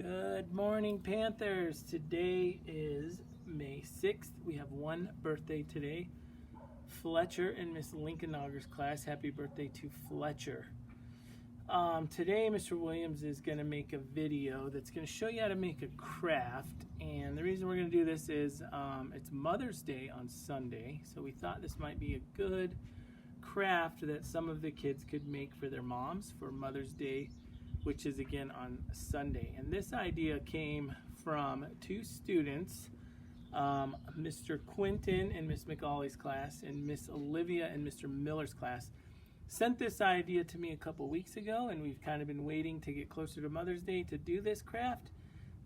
Good morning, Panthers. Today is May 6th. We have one birthday today. Fletcher in Miss Linkenauger's class. Happy birthday to Fletcher. Today, Mr. Williams is going to make a video that's going to show you how to make a craft. And the reason we're going to do this is it's Mother's Day on Sunday. So we thought this might be a good craft that some of the kids could make for their moms for Mother's Day, which is again on Sunday. And this idea came from two students, Mr. Quinton in Miss McAuley's class and Miss Olivia in Mr. Miller's class. Sent this idea to me a couple weeks ago, and we've kind of been waiting to get closer to Mother's Day to do this craft.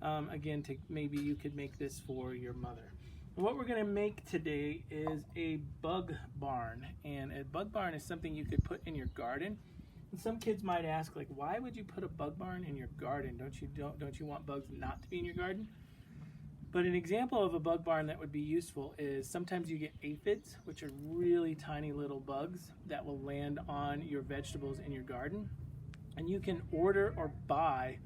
Again, maybe you could make this for your mother. What we're going to make today is a bug barn, and a bug barn is something you could put in your garden. And some kids might ask, like, why would you put a bug barn in your garden? Don't you want bugs not to be in your garden? But an example of a bug barn that would be useful is sometimes you get aphids, which are really tiny little bugs that will land on your vegetables in your garden. And you can order or buy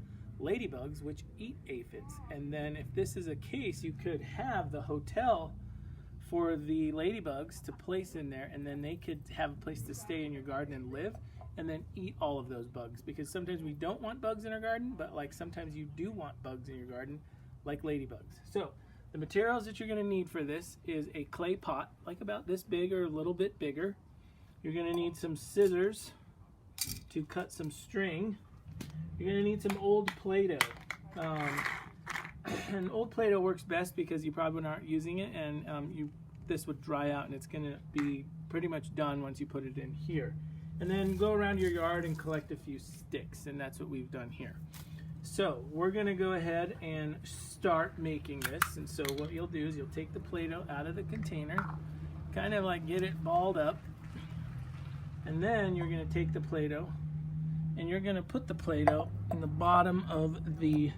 ladybugs, which eat aphids. And then if this is a case, you could have the hotel for the ladybugs to place in there, and then they could have a place to stay in your garden and live, and then eat all of those bugs. Because sometimes we don't want bugs in our garden, but like sometimes you do want bugs in your garden, like ladybugs. So the materials that you're going to need for this is a clay pot, like about this big or a little bit bigger. You're going to need some scissors to cut some string. You're going to need some old Play-Doh. And old Play-Doh works best because you probably aren't using it, and this would dry out, and it's going to be pretty much done once you put it in here. And then go around your yard and collect a few sticks, and that's what we've done here. So we're going to go ahead and start making this. And so what you'll do is you'll take the Play-Doh out of the container, kind of like get it balled up, and then you're going to take the Play-Doh and you're going to put the Play-Doh in the bottom of the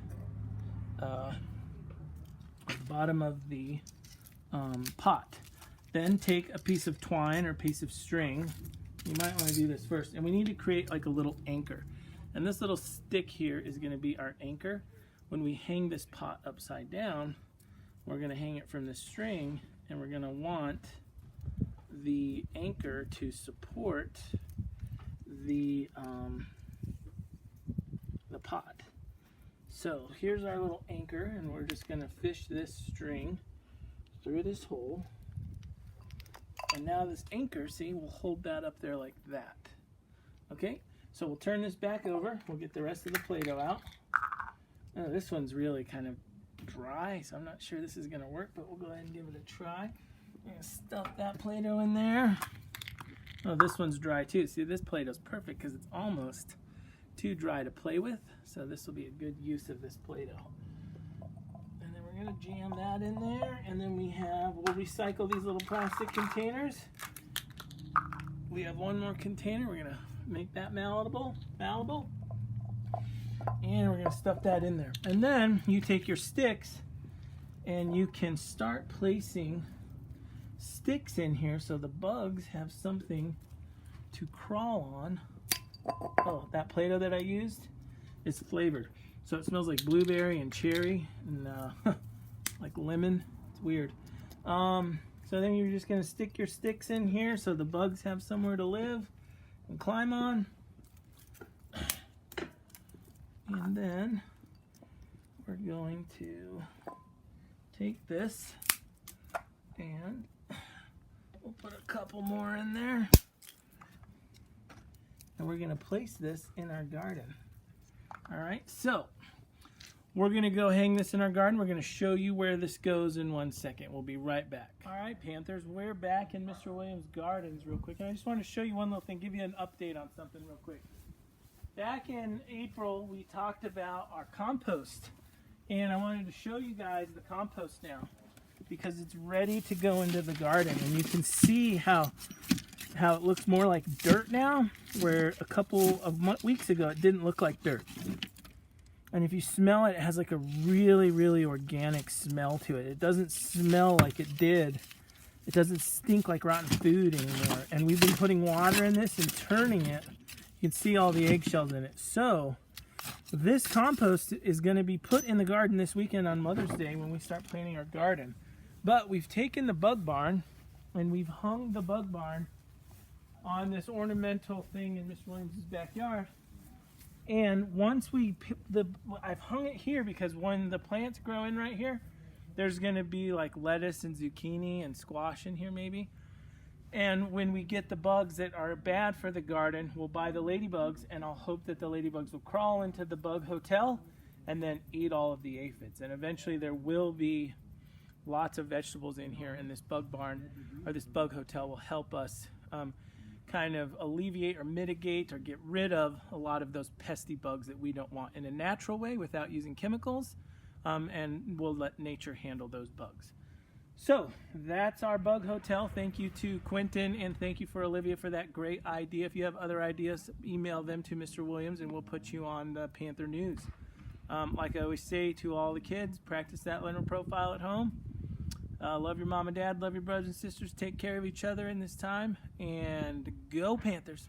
pot. Then take a piece of twine or a piece of string. You might want to do this first, and we need to create like a little anchor. And this little stick here is going to be our anchor. When we hang this pot upside down, we're going to hang it from the string, and we're going to want the anchor to support the pot. So here's our little anchor, and we're just going to fish this string through this hole. And now this anchor, see, we'll hold that up there like that. Okay, so we'll turn this back over. We'll get the rest of the Play-Doh out. Oh, this one's really kind of dry, so I'm not sure this is going to work, but we'll go ahead and give it a try. I'm going to stuff that Play-Doh in there. Oh, this one's dry too. See, this Play-Doh's perfect because it's almost too dry to play with, so this will be a good use of this Play-Doh. And then we're going to jam that in there, and then we'll recycle these little plastic containers. We have one more container. We're going to make that malleable, and we're going to stuff that in there. And then you take your sticks and you can start placing sticks in here so the bugs have something to crawl on. Oh, that Play-Doh that I used is flavored, so it smells like blueberry and cherry and like lemon. It's weird. So then you're just going to stick your sticks in here so the bugs have somewhere to live and climb on. And then we're going to take this and we'll put a couple more in there. And we're going to place this in our garden. All right, so we're going to go hang this in our garden. We're going to show you where this goes in 1 second. We'll be right back. All right, Panthers, we're back in Mr. Williams' gardens real quick. And I just want to show you one little thing, give you an update on something real quick. Back in April, we talked about our compost. And I wanted to show you guys the compost now because it's ready to go into the garden. And you can see how it looks more like dirt now, where a couple of weeks ago it didn't look like dirt. And if you smell it, it has like a really, really organic smell to it. It doesn't smell like it did. It doesn't stink like rotten food anymore. And we've been putting water in this and turning it. You can see all the eggshells in it. So this compost is going to be put in the garden this weekend on Mother's Day when we start planting our garden. But we've taken the bug barn and we've hung the bug barn on this ornamental thing in Mr. Williams' backyard. And once I've hung it here because when the plants grow in right here, there's going to be like lettuce and zucchini and squash in here maybe. And when we get the bugs that are bad for the garden, we'll buy the ladybugs, and I'll hope that the ladybugs will crawl into the bug hotel and then eat all of the aphids. And eventually there will be lots of vegetables in here, and this bug barn or this bug hotel will help us kind of alleviate or mitigate or get rid of a lot of those pesky bugs that we don't want in a natural way without using chemicals, and we'll let nature handle those bugs. So that's our bug hotel. Thank you to Quentin, and thank you for Olivia for that great idea. If you have other ideas, email them to Mr. Williams and we'll put you on the Panther News. Like I always say to all the kids, practice that Leonard profile at home. Love your mom and dad, love your brothers and sisters, take care of each other in this time, and go Panthers.